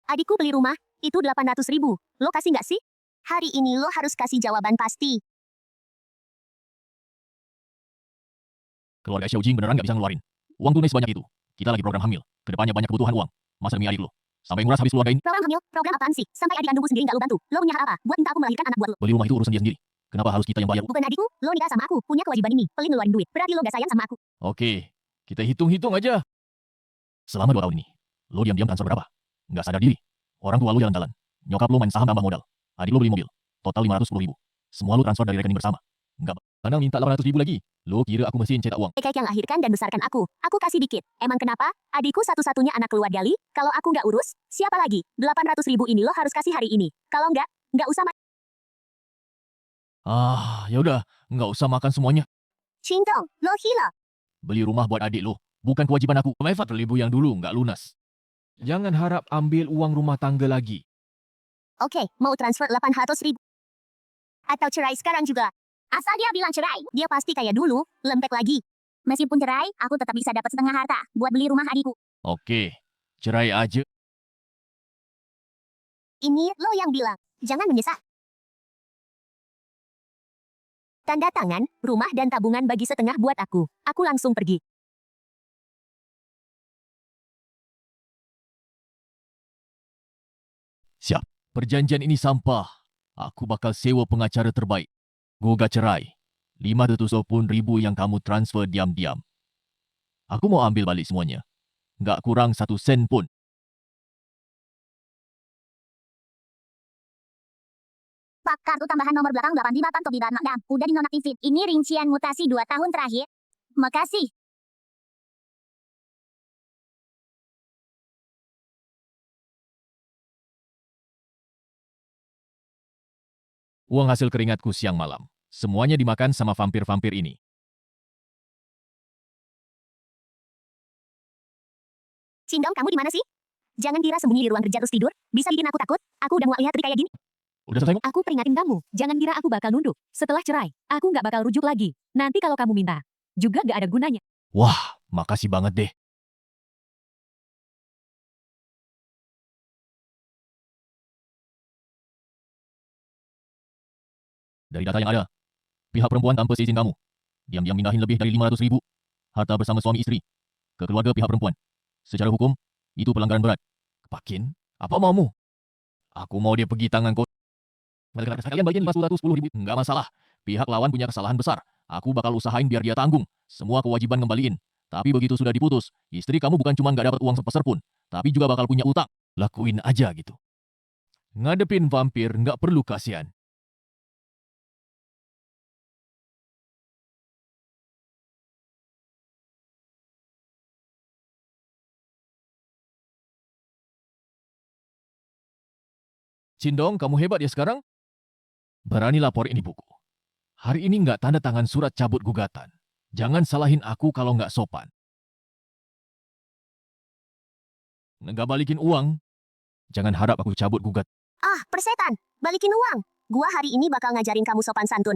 Adikku beli rumah, itu 800.000. Lo kasih nggak sih? Hari ini lo harus kasih jawaban pasti. Keluarga Xiaojing beneran nggak bisa ngeluarin uang tunai sebanyak itu. Kita lagi program hamil. Kedepannya banyak kebutuhan uang. Masa demi adik lo sampai nguras habis keluarga ini? Program hamil? Program apaan sih? Sampai adik kandungmu sendiri nggak lo bantu. Lo punya hak apa? Buat minta aku melahirkan anak buat lo. Beli rumah itu urusan dia sendiri. Kenapa harus kita yang bayar? Bukan adikku, lo nikah sama aku, punya kewajiban ini. Pelit ngeluarin duit. Berarti lo nggak sayang sama aku. Oke, kita hitung-hitung aja. Selama 2 tahun ini, lo diam-diam transfer berapa? Nggak sadar diri. Orang tua lo jalan-jalan. Nyokap lo main saham tambah modal. Adik lo beli mobil. Total 510.000. Semua lo transfer dari rekening bersama. Nggak pernah minta 800.000 lagi. Lo kira aku mesin cetak uang? Kayak yang lahirkan dan besarkan aku kasih dikit. Emang kenapa? Adikku satu-satunya anak keluarga Li. Kalau aku nggak urus, siapa lagi? 800.000 ini lo harus kasih hari ini. Kalau nggak usah. Ya udah, nggak usah makan semuanya. Cindong, lo gila. Beli rumah buat adik lo, bukan kewajiban aku. Mefat ribu yang dulu nggak lunas. Jangan harap ambil uang rumah tangga lagi. Oke, mau transfer 800.000. Atau cerai sekarang juga. Asal dia bilang cerai, dia pasti kayak dulu, lembek lagi. Meskipun cerai, aku tetap bisa dapat setengah harta buat beli rumah adikku. Oke, cerai aja. Ini lo yang bilang, jangan menyesal. Tanda tangan, rumah dan tabungan bagi setengah buat aku. Aku langsung pergi. Siap, perjanjian ini sampah. Aku bakal sewa pengacara terbaik. Gugat cerai. 500.000 yang kamu transfer diam-diam. Aku mau ambil balik semuanya. Nggak kurang 1 sen pun. Pak, kartu tambahan nomor belakang 85 Tanto Bidan Nakdam. Udah dinonaktifin. Ini rincian mutasi 2 tahun terakhir. Makasih. Uang hasil keringatku siang malam. Semuanya dimakan sama vampir-vampir ini. Cindong, kamu di mana sih? Jangan kira sembunyi di ruang kerja terus tidur. Bisa bikin aku takut. Aku udah muak lihat Tri kayak gini. Udah selesai? Aku peringatin kamu, jangan kira aku bakal nunduk. Setelah cerai, aku nggak bakal rujuk lagi. Nanti kalau kamu minta, juga nggak ada gunanya. Wah, makasih banget deh. Dari data yang ada, pihak perempuan tanpa seizin kamu, diam-diam mindahin lebih dari 500.000 harta bersama suami istri ke keluarga pihak perempuan. Secara hukum, itu pelanggaran berat. Pakin, apa maumu? Aku mau dia pergi tangan kau. Kalian bagian 510.000, nggak masalah. Pihak lawan punya kesalahan besar. Aku bakal usahain biar dia tanggung semua kewajiban ngembaliin. Tapi begitu sudah diputus, istri kamu bukan cuma nggak dapat uang sepeser pun, tapi juga bakal punya utang. Lakuin aja gitu. Ngadepin vampir nggak perlu kasihan. Cindong, kamu hebat ya sekarang? Berani laporin di buku. Hari ini nggak tanda tangan surat cabut gugatan. Jangan salahin aku kalau nggak sopan. Nggak balikin uang, jangan harap aku cabut gugat. Ah, persetan. Balikin uang. Gua hari ini bakal ngajarin kamu sopan santun.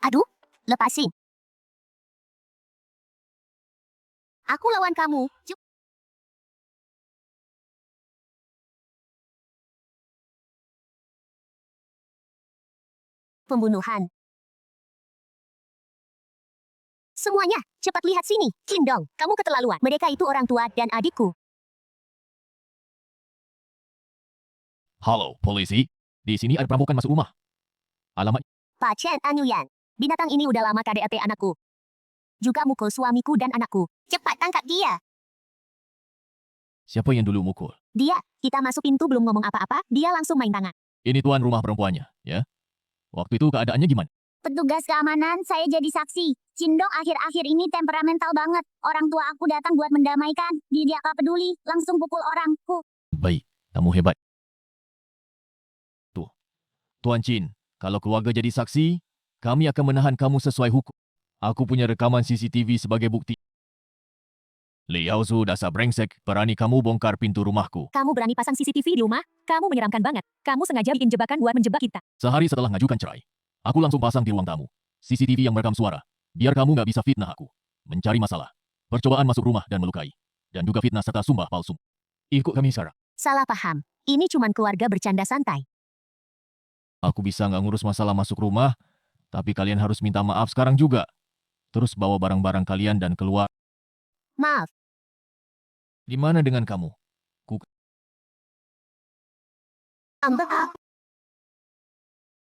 Aduh, lepasin. Aku lawan kamu. Pembunuhan. Semuanya, cepat lihat sini. Cindong, kamu keterlaluan. Mereka itu orang tua dan adikku. Halo, polisi. Di sini ada perampokan masuk rumah. Alamat Pak Chen Anyuyan. Binatang ini udah lama KDRT anakku. Juga mukul suamiku dan anakku. Cepat tangkap dia. siapa yang dulu mukul? Dia, kita masuk pintu belum ngomong apa-apa, dia langsung main tangan. Ini tuan rumah perempuannya, ya. Waktu itu keadaannya gimana? Petugas keamanan, saya jadi saksi. Cindong akhir-akhir ini temperamental banget. Orang tua aku datang buat mendamaikan. Dia gak peduli, langsung pukul orangku. Baik, kamu hebat. Tuh, Tuan Chin, kalau keluarga jadi saksi, kami akan menahan kamu sesuai hukum. Aku punya rekaman CCTV sebagai bukti. Liao Su, dasar brengsek, berani kamu bongkar pintu rumahku. Kamu berani pasang CCTV di rumah? Kamu menyeramkan banget. Kamu sengaja bikin jebakan buat menjebak kita. Sehari setelah ngajukan cerai, aku langsung pasang di ruang tamu CCTV yang merekam suara, biar kamu nggak bisa fitnah aku. Mencari masalah. percobaan masuk rumah dan melukai, dan juga fitnah serta sumpah palsu. Ikut kami, Sarah. Salah paham. Ini cuman keluarga bercanda santai. Aku bisa nggak ngurus masalah masuk rumah, tapi kalian harus minta maaf sekarang juga. Terus bawa barang-barang kalian dan keluar. Maaf, Gimana dengan kamu? Mbak.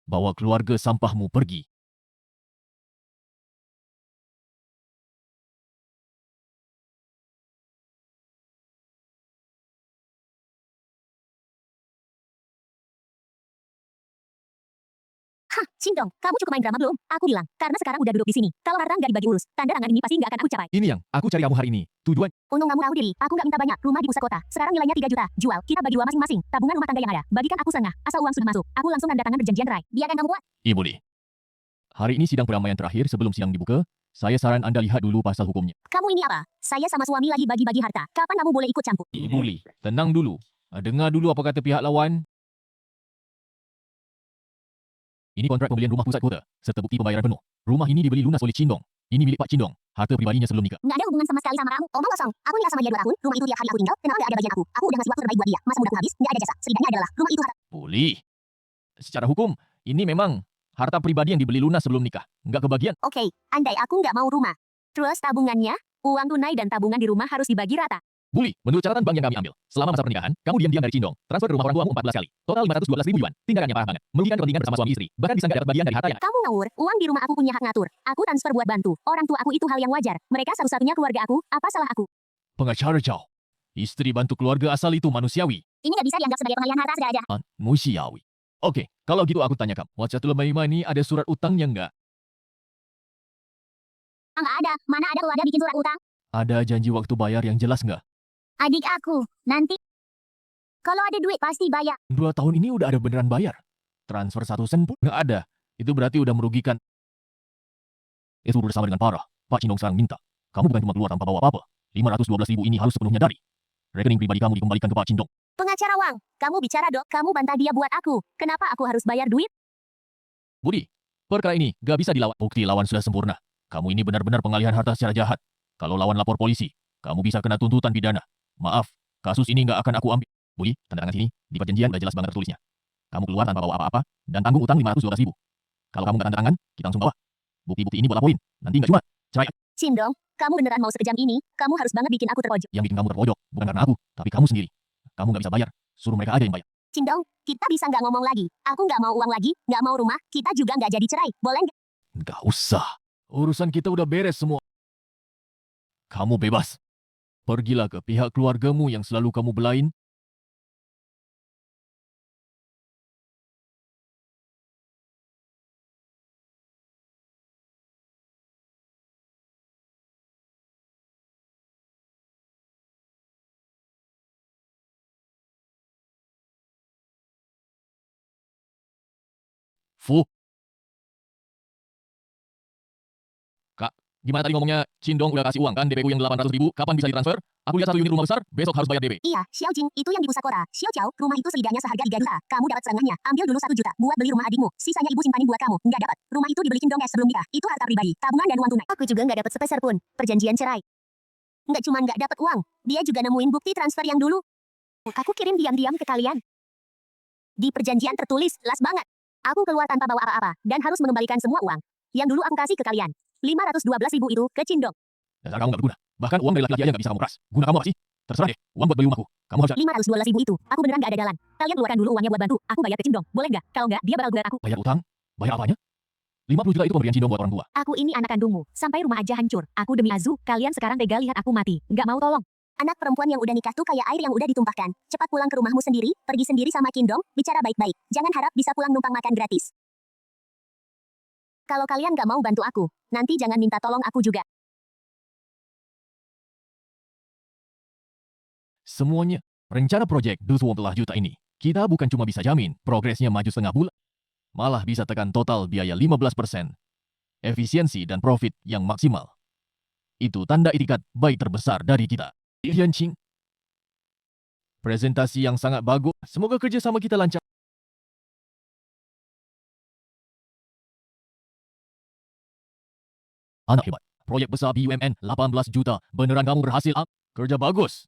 Bawa keluarga sampahmu pergi. Hah, Cindong, kamu cukup main drama belum? Aku bilang, karena sekarang udah duduk di sini. Kalau harta nggak dibagi urus, tanda tangan ini pasti nggak akan aku capai. Ini yang aku cari kamu hari ini. Tujuan. Untung kamu tahu diri, aku nggak minta banyak. Rumah di pusat kota, sekarang nilainya 3 juta. Jual, kita bagi 2 masing-masing. Tabungan rumah tangga yang ada, bagikan aku setengah. Asal uang sudah masuk, aku langsung tanda tangan perjanjian cerai. Biarkan kamu buat. Ibu Li. Hari ini sidang perdamaian terakhir sebelum sidang dibuka. Saya saran Anda lihat dulu pasal hukumnya. Kamu ini apa? Saya sama suami lagi bagi-bagi harta. Kapan kamu boleh ikut campur? Ibu Li, tenang dulu. Dengar dulu apa kata pihak lawan. Ini kontrak pembelian rumah pusat kota, serta bukti pembayaran penuh. Rumah ini dibeli lunas oleh Cindong. Ini milik Pak Cindong, harta pribadinya sebelum nikah. Nggak ada hubungan sama sekali sama kamu. Omong kosong. Aku nikah sama dia 2 tahun. Rumah itu tiap hari aku tinggal. Kenapa nggak ada bagian aku? Aku udah ngasih waktu terbaik buat dia. Masa mudaku habis, nggak ada jasa. Setidaknya adalah rumah itu harta. Boleh. Secara hukum, ini memang harta pribadi yang dibeli lunas sebelum nikah. Nggak kebagian. Oke, andai aku nggak mau rumah. Terus tabungannya, uang tunai dan tabungan di rumah harus dibagi rata. Boleh, menurut catatan bank yang kami ambil. Selama masa pernikahan, kamu diam-diam dari Cindong. Transfer ke rumah orang tuamu 14 kali. Total 512.000 yuan. Tindakannya parah banget. Merugikan kepentingan bersama suami istri. Bahkan bisa nggak dapat bagian dari harta yang... Kamu ngawur, uang di rumah aku punya hak ngatur. Aku transfer buat bantu. Orang tua aku itu hal yang wajar. Mereka satu-satunya keluarga aku. Apa salah aku? Pengacara Chow. Istri bantu keluarga asal itu manusiawi. Ini nggak bisa dianggap sebagai pengalihan harta sengaja. Manusiawi. Oke, kalau gitu aku tanya kamu. Whatsapp Lemaima ini ada surat utangnya nggak? Nggak ada. Mana ada keluarga bikin surat utang? Ada janji waktu bayar yang jelas nggak? Adik aku, nanti. Kalau ada duit pasti bayar. 2 tahun ini udah ada beneran bayar. Transfer 1 sen pun nggak ada. Itu berarti udah merugikan. Itu bersama dengan parah. Pak Cindong sekarang minta. Kamu bukan cuma keluar tanpa bawa apa-apa. 512.000 ini harus sepenuhnya dari rekening pribadi kamu dikembalikan ke Pak Cindong. Pengacara Wang, kamu bicara dok. Kamu bantah dia buat aku. Kenapa aku harus bayar duit? Budi, perkara ini gak bisa dilawan. Bukti lawan sudah sempurna. Kamu ini benar-benar pengalihan harta secara jahat. Kalau lawan lapor polisi, kamu bisa kena tuntutan pidana. Maaf, kasus ini gak akan aku ambil. Budi, tanda tangan sini. Di perjanjian udah jelas banget tertulisnya. Kamu keluar tanpa bawa apa-apa, dan tanggung utang 512.000. Kalau kamu gak tanda tangan, kita langsung bawa. Bukti-bukti ini buat laporin. Nanti gak cuma cerai. Cindong, kamu beneran mau sekejam ini? Kamu harus banget bikin aku terpojok. Yang bikin kamu terpojok, bukan karena aku, tapi kamu sendiri. Kamu gak bisa bayar. Suruh mereka aja yang bayar. Cindong, kita bisa nggak ngomong lagi. Aku nggak mau uang lagi, nggak mau rumah. Kita juga nggak jadi cerai. Boleh nggak? Gak usah. Urusan kita udah beres semua. Kamu bebas. Pergilah ke pihak keluargamu yang selalu kamu belain. Fu. Kak, gimana tadi ngomongnya? Cindong udah kasih uang kan DP-ku yang 800.000. Kapan bisa ditransfer? Aku lihat 1 unit rumah besar, besok harus bayar DP. Iya, Xiao Jing, itu yang di pusat kota. Xiao Chow, rumah itu setidaknya seharga 3 juta. Kamu dapat setengahnya. Ambil dulu 1 juta buat beli rumah adikmu. Sisanya ibu simpanin buat kamu. Nggak dapat. Rumah itu dibeli Cindong sebelum nikah. Itu harta pribadi, tabungan dan uang tunai. Aku juga nggak dapat sepeser pun. Perjanjian cerai. Nggak cuma nggak dapat uang, dia juga nemuin bukti transfer yang dulu. Aku kirim diam-diam ke kalian. Di perjanjian tertulis, jelas banget. Aku keluar tanpa bawa apa-apa, dan harus mengembalikan semua uang. Yang dulu aku kasih ke kalian. 512.000 itu ke Cindong. Dasar kamu gak berguna. Bahkan uang dari laki-laki aja gak bisa kamu peras. Guna kamu apa sih? Terserah deh, uang buat beli rumahku. Kamu harus 512.000 itu, aku beneran nggak ada jalan. Kalian keluarkan dulu uangnya buat bantu. Aku bayar ke Cindong, boleh nggak? Kalau nggak, dia bakal gugat aku. bayar utang. Bayar apanya? 50 juta itu pemberian Cindong buat orang tua. Aku ini anak kandungmu. Sampai rumah aja hancur. Aku demi Azu, kalian sekarang tega lihat aku mati. Nggak mau tolong. Anak perempuan yang udah nikah tuh kayak air yang udah ditumpahkan. Cepat pulang ke rumahmu sendiri, pergi sendiri sama Cindong, bicara baik-baik. Jangan harap bisa pulang numpang makan gratis. Kalau kalian nggak mau bantu aku, nanti jangan minta tolong aku juga. Semuanya, rencana proyek 20 juta ini, kita bukan cuma bisa jamin progresnya maju setengah bulan, malah bisa tekan total biaya 15%, efisiensi dan profit yang maksimal. Itu tanda itikat baik terbesar dari kita. Yanqing, presentasi yang sangat bagus. Semoga kerjasama kita lancar. Anak hebat. proyek besar BUMN 18 juta. Beneran kamu berhasil, Am? Kerja bagus.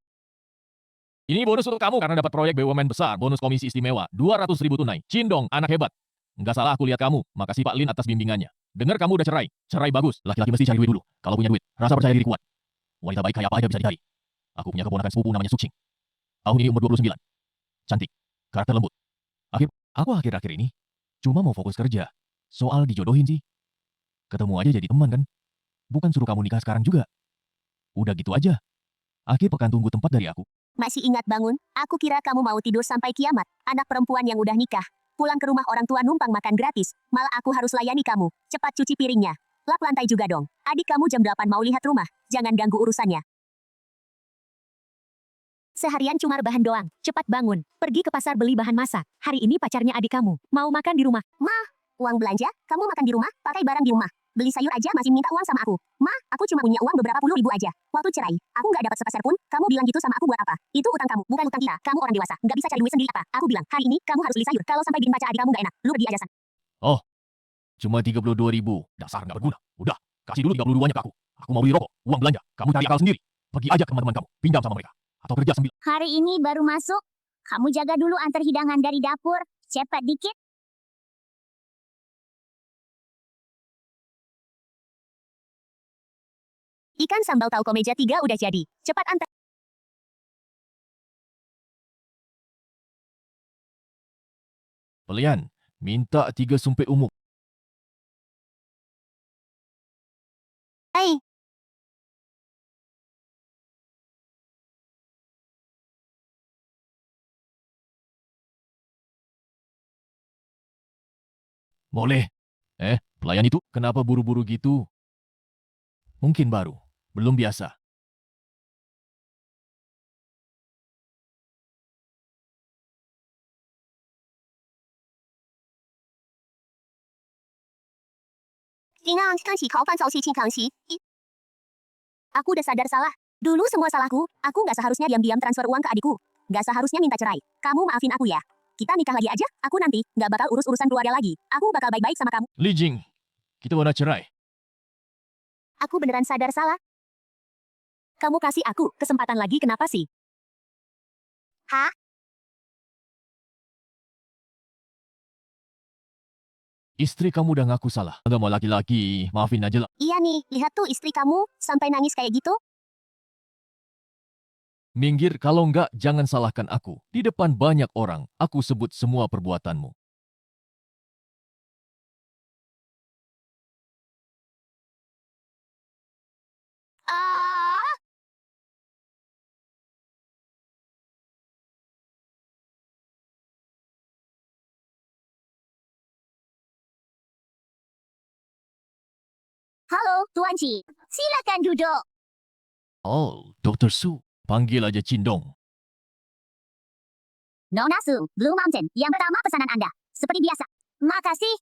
Ini bonus untuk kamu karena dapat proyek BUMN besar. Bonus komisi istimewa. 200.000 tunai. Cindong, anak hebat. Nggak salah aku lihat kamu. Makasih Pak Lin atas bimbingannya. Dengar kamu udah cerai. Cerai bagus. Laki-laki mesti cari duit dulu. Kalau punya duit, rasa percaya diri kuat. Wanita baik kayak apa aja bisa dicari. Aku punya keponakan sepupu namanya Sucing. Tahun ini umur 29. Cantik. Karakter lembut. Aku akhir-akhir ini cuma mau fokus kerja. Soal dijodohin sih. Ketemu aja jadi teman kan. Bukan suruh kamu nikah sekarang juga. Udah gitu aja. Akhir pekan tunggu tempat dari aku. Masih ingat bangun? Aku kira kamu mau tidur sampai kiamat. Anak perempuan yang udah nikah. Pulang ke rumah orang tua numpang makan gratis. Malah aku harus layani kamu. Cepat cuci piringnya. Lap lantai juga dong. Adik kamu jam 8 mau lihat rumah. Jangan ganggu urusannya. Seharian cuma rebahan doang. Cepat bangun. Pergi ke pasar beli bahan masak. Hari ini pacarnya adik kamu. Mau makan di rumah. Uang belanja? Kamu makan di rumah? Pakai barang di rumah. Beli sayur aja masih minta uang sama aku. Ma, aku cuma punya uang beberapa puluh ribu aja. Waktu cerai, aku nggak dapat sepeser pun. Kamu bilang gitu sama aku buat apa? Itu utang kamu, bukan utang kita. Kamu orang dewasa, nggak bisa cari duit sendiri apa? Aku bilang, hari ini kamu harus beli sayur. Kalau sampai bikin pacar adik kamu nggak enak, lu pergi aja sana. Cuma 32.000. Dasar nggak berguna. Udah, kasih dulu 32-nya ke aku. Aku mau beli rokok, uang belanja. Kamu cari akal sendiri. Pergi aja ke teman-teman kamu. Pinjam sama mereka. Atau kerja sambil. Hari ini baru masuk. Kamu jaga dulu antar hidangan dari dapur. Cepat dikit. Ikan sambal tauco meja 3 udah jadi. Cepat antar. Pelian, minta 3 sumpit umum. Hai. Boleh. Pelayan itu kenapa buru-buru gitu? Mungkin baru. Belum biasa. Aku udah sadar salah. Dulu semua salahku. Aku nggak seharusnya diam-diam transfer uang ke adikku. Nggak seharusnya minta cerai. Kamu maafin aku ya. Kita nikah lagi aja. Aku nanti nggak bakal urus urusan keluarga lagi. Aku bakal baik-baik sama kamu. Li Jing, kita udah cerai. Aku beneran sadar salah. Kamu kasih aku kesempatan lagi kenapa sih? Istri kamu udah ngaku salah. Nggak mau laki-laki, maafin aja lah. Iya nih, lihat tuh istri kamu sampai nangis kayak gitu. Minggir, kalau nggak jangan salahkan aku. Di depan banyak orang, aku sebut semua perbuatanmu. Ah, halo, Tuan Ci. Silakan duduk. Oh, Dr. Su, panggil aja Cindong. Nona Su, Blue Mountain. Yang pertama pesanan Anda. Seperti biasa. Makasih.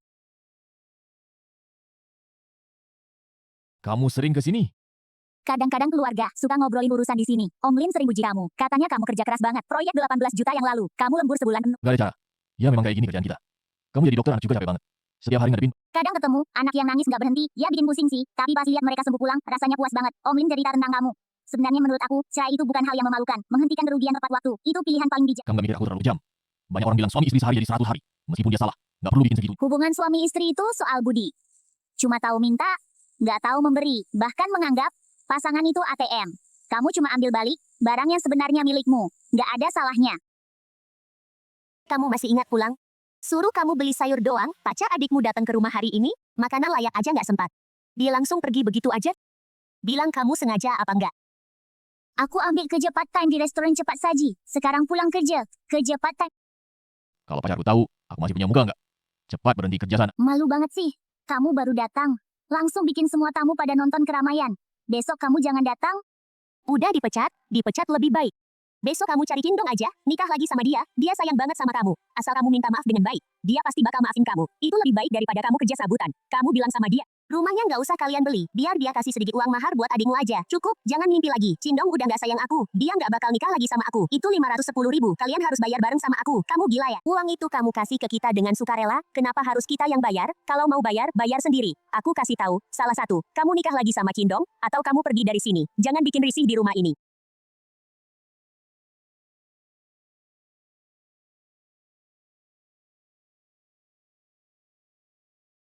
Kamu sering ke sini? Kadang-kadang keluarga suka ngobrolin urusan di sini. Om Lin sering puji kamu. Katanya kamu kerja keras banget. Proyek 18 juta yang lalu. Kamu lembur sebulan penuh. Gak ada cara. Ya memang kayak gini kerjaan kita. Kamu jadi dokter anak juga capek banget. Setiap hari ngadepin. Kadang ketemu, anak yang nangis nggak berhenti. Ya bikin pusing sih. Tapi pas lihat mereka sembuh pulang, rasanya puas banget. Om Lin cerita tentang kamu. Sebenarnya menurut aku, cerai itu bukan hal yang memalukan. Menghentikan kerugian tepat waktu. Itu pilihan paling bijak. Kamu gak mikir aku terlalu jam. Banyak orang bilang suami istri sehari jadi 100 hari. Meskipun dia salah. Gak perlu bikin segitu. Hubungan suami istri itu soal budi. Cuma tahu minta, nggak tahu memberi. Bahkan menganggap pasangan itu ATM. Kamu cuma ambil balik barang yang sebenarnya milikmu. Nggak ada salahnya. Kamu masih ingat pulang? Suruh kamu beli sayur doang, pacar adikmu datang ke rumah hari ini, makanan layak aja nggak sempat. Dia langsung pergi begitu aja. Bilang kamu sengaja apa enggak? Aku ambil kerja part-time di restoran cepat saji. Sekarang pulang kerja. Kerja part-time. Kalau pacarku tahu, aku masih punya muka nggak? Cepat berhenti kerja sana. Malu banget sih. Kamu baru datang. Langsung bikin semua tamu pada nonton keramaian. Besok kamu jangan datang. Udah dipecat, dipecat lebih baik. Besok kamu cari Cindong aja, nikah lagi sama dia. Dia sayang banget sama kamu. Asal kamu minta maaf dengan baik, dia pasti bakal maafin kamu. Itu lebih baik daripada kamu kerja serabutan. Kamu bilang sama dia, Rumahnya nggak usah kalian beli, biar dia kasih sedikit uang mahar buat adikmu aja. Cukup, jangan mimpi lagi. Cindong udah nggak sayang aku, dia nggak bakal nikah lagi sama aku. Itu 510.000, kalian harus bayar bareng sama aku. Kamu gila ya? Uang itu kamu kasih ke kita dengan sukarela, kenapa harus kita yang bayar? Kalau mau bayar, bayar sendiri. Aku kasih tahu, salah satu, kamu nikah lagi sama Cindong, atau kamu pergi dari sini. Jangan bikin risih di rumah ini.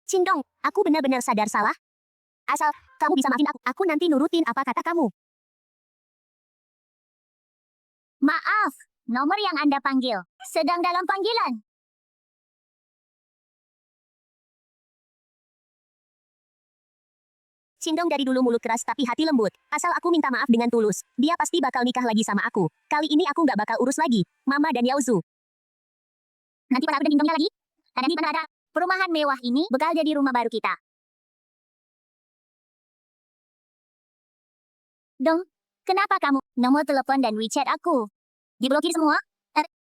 Cindong, aku benar-benar sadar salah. Asal kamu bisa maafin aku nanti nurutin apa kata kamu. Maaf, nomor yang Anda panggil sedang dalam panggilan. Cindong dari dulu mulut keras tapi hati lembut. Asal aku minta maaf dengan tulus, dia pasti bakal nikah lagi sama aku. Kali ini aku nggak bakal urus lagi, Mama dan Yaozu. Nanti pada aku dan Cindongnya lagi. Ada di mana ada? Perumahan mewah ini bakal jadi rumah baru kita. Dong, kenapa kamu nomor telepon dan WeChat aku diblokir semua?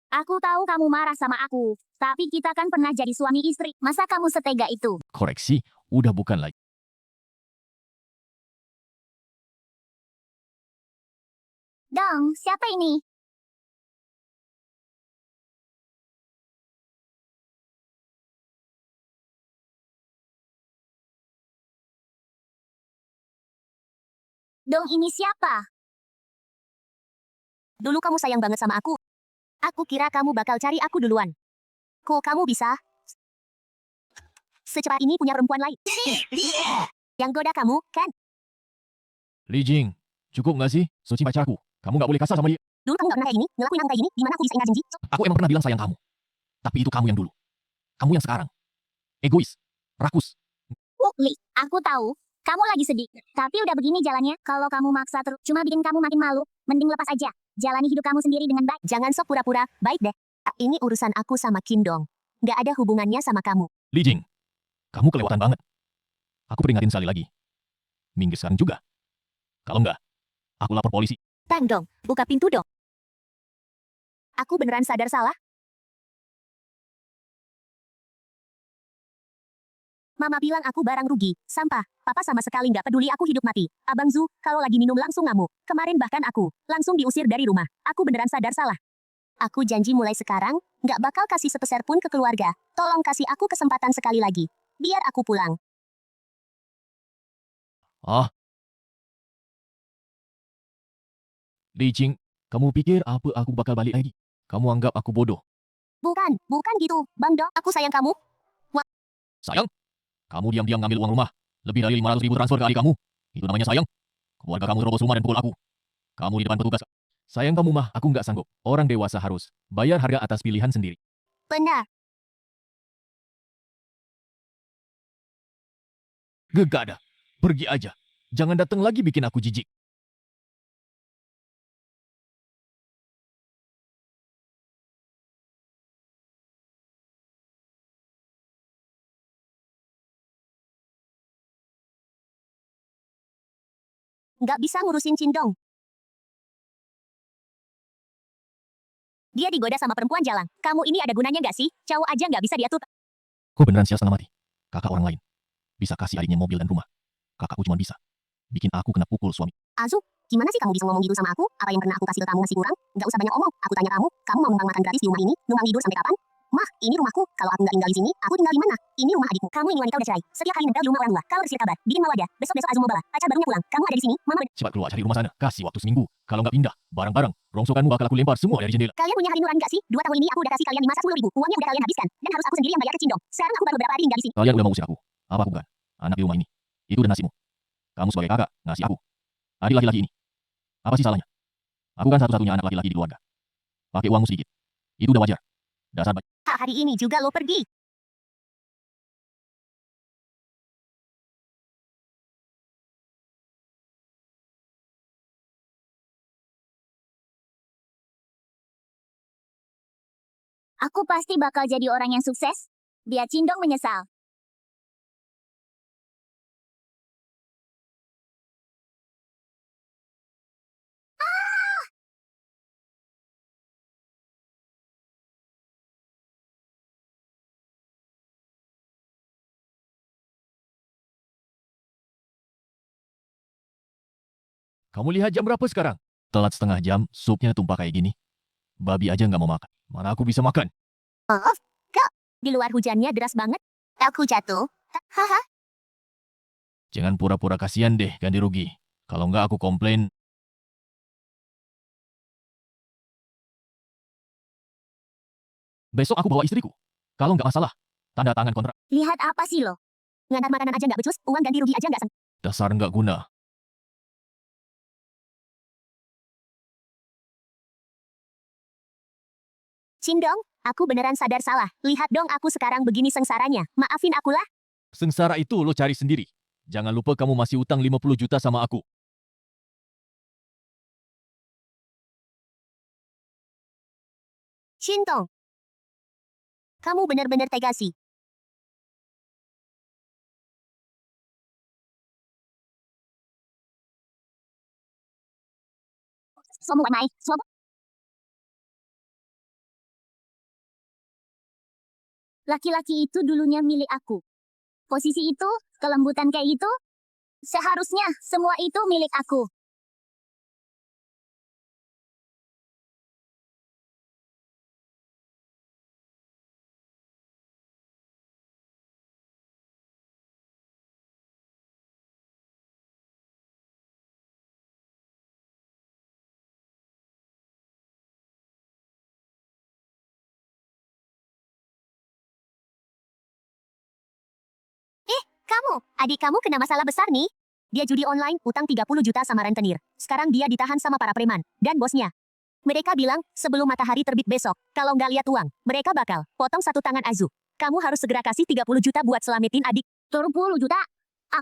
Aku tahu kamu marah sama aku, tapi kita kan pernah jadi suami istri. Masa kamu setega itu? Koreksi, udah bukan lagi. Dong, siapa ini? Dong, ini siapa? Dulu kamu sayang banget sama aku. Aku kira kamu bakal cari aku duluan. Kok kamu bisa secepat ini punya perempuan lain? Yang goda kamu, kan? Li Jing, cukup nggak sih? Suci pacarku. Kamu nggak boleh kasar sama dia. Dulu kamu nggak pernah kayak gini, ngelakuin aku kayak gini, gimana aku bisa ingat janji? Aku emang pernah bilang sayang kamu. Tapi itu kamu yang dulu. Kamu yang sekarang. Egois. Rakus. Li, aku tahu. Kamu lagi sedih. Tapi udah begini jalannya, kalau kamu maksa terus, cuma bikin kamu makin malu. Mending lepas aja. Jalani hidup kamu sendiri dengan baik. Jangan sok pura-pura, baik deh. Ini urusan aku sama Kim Dong. Nggak ada hubungannya sama kamu. Li Jing, kamu kelewatan banget. Aku peringatin sekali lagi. Minggir sekarang juga. Kalau nggak, aku lapor polisi. Tang Dong, buka pintu dong. Aku beneran sadar salah. Mama bilang aku barang rugi, sampah. Papa sama sekali nggak peduli aku hidup mati. Abang Zu, kalau lagi minum langsung ngamuk. Kemarin bahkan aku langsung diusir dari rumah. Aku beneran sadar salah. Aku janji mulai sekarang, nggak bakal kasih sepeser pun ke keluarga. Tolong kasih aku kesempatan sekali lagi. Biar aku pulang. Ah, Li Jing, kamu pikir apa aku bakal balik lagi? Kamu anggap aku bodoh. Bukan gitu. Bang Dok, aku sayang kamu. Sayang? Kamu diam-diam ngambil uang rumah. Lebih dari 500.000 transfer ke adik kamu. Itu namanya sayang? Keluarga kamu terobos rumah dan pukul aku. Kamu di depan petugas. Sayang kamu mah, aku nggak sanggup. Orang dewasa harus bayar harga atas pilihan sendiri. Benar. Gak ada. Pergi aja. Jangan datang lagi bikin aku jijik. Nggak bisa ngurusin Cindong. Dia digoda sama perempuan jalan. Kamu ini ada gunanya nggak sih? Cowok aja nggak bisa diatur. Kok beneran sia setengah mati? Kakak orang lain. Bisa kasih adiknya mobil dan rumah. Kakakku cuma bisa. Bikin aku kena pukul suami. Azu, gimana sih kamu bisa ngomong gitu sama aku? Apa yang pernah aku kasih ke kamu masih kurang? Nggak usah banyak omong. Aku tanya kamu mau numpang makan gratis di rumah ini? Numpang tidur sampai kapan? Mah, ini rumahku. Kalau aku nggak tinggal di sini, aku tinggal di mana? Ini rumah adikmu. Kamu ini wanita udah cerai. Setiap kali nempel di rumah orang luar. Kalau bersihin kabar, bikin malu aja. Besok-besok Azu mau bala. Pacar barunya pulang. Kamu ada di sini, mama. Cepat keluar cari rumah sana. Kasih waktu seminggu. Kalau nggak pindah, barang-barang, rongsokanmu bakal aku lempar semua dari jendela. Kalian punya hari nurani nggak sih? 2 tahun ini aku udah kasih kalian 510.000. Uangnya udah kalian habiskan. Dan harus aku sendiri yang bayar ke Cindong. Sekarang aku baru beberapa hari tinggal di sini. Kalian udah mau usir aku. Apa aku bukan? Anak di rumah ini. Itu udah nasibmu. Kamu sebagai kakak, ngasih aku. Adik laki-laki ini. Apa sih salahnya? Aku kan satu-satunya anak laki-laki di keluarga. Pakai uangmu sedikit. Itu udah wajar. Dasar baik. Hari ini juga lo pergi. Aku pasti bakal jadi orang yang sukses. Biar Cindong menyesal. Kamu lihat jam berapa sekarang? Telat setengah jam, supnya tumpah kayak gini. Babi aja nggak mau makan. Mana aku bisa makan? Maaf, Kak. Di luar hujannya deras banget. Aku jatuh. Haha. Jangan pura-pura kasihan deh, ganti rugi. Kalau nggak aku komplain. Besok aku bawa istriku. Kalau nggak masalah, tanda tangan kontrak. Lihat apa sih lo? Ngantar makanan aja nggak becus, uang ganti rugi aja nggak sang. Dasar nggak guna. Cindong, aku beneran sadar salah. Lihat dong aku sekarang begini sengsaranya. Maafin akulah. Sengsara itu lo cari sendiri. Jangan lupa kamu masih utang 50 juta sama aku. Shintong. Kamu benar-benar tega sih. Semua naik, semua. Laki-laki itu dulunya milik aku. Posisi itu, kelembutan kayak itu, seharusnya semua itu milik aku. Kamu, adik kamu kena masalah besar nih. Dia judi online, utang 30 juta sama rentenir. Sekarang dia ditahan sama para preman dan bosnya. Mereka bilang, sebelum matahari terbit besok, kalau nggak lihat uang, mereka bakal potong satu tangan Azu. Kamu harus segera kasih 30 juta buat selamatin adik. 30 juta?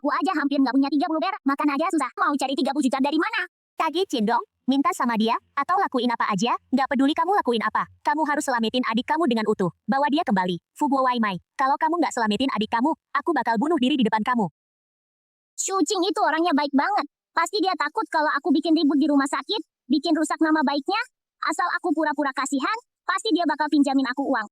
Aku aja hampir nggak punya 30 perak, makan aja susah. Mau cari 30 juta dari mana? Kage Cindong, minta sama dia, atau lakuin apa aja, nggak peduli kamu lakuin apa. Kamu harus selamatin adik kamu dengan utuh. Bawa dia kembali. Fuguo Waimai. Kalau kamu nggak selamatin adik kamu, aku bakal bunuh diri di depan kamu. Shuqing itu orangnya baik banget. Pasti dia takut kalau aku bikin ribut di rumah sakit, bikin rusak nama baiknya. Asal aku pura-pura kasihan, pasti dia bakal pinjamin aku uang.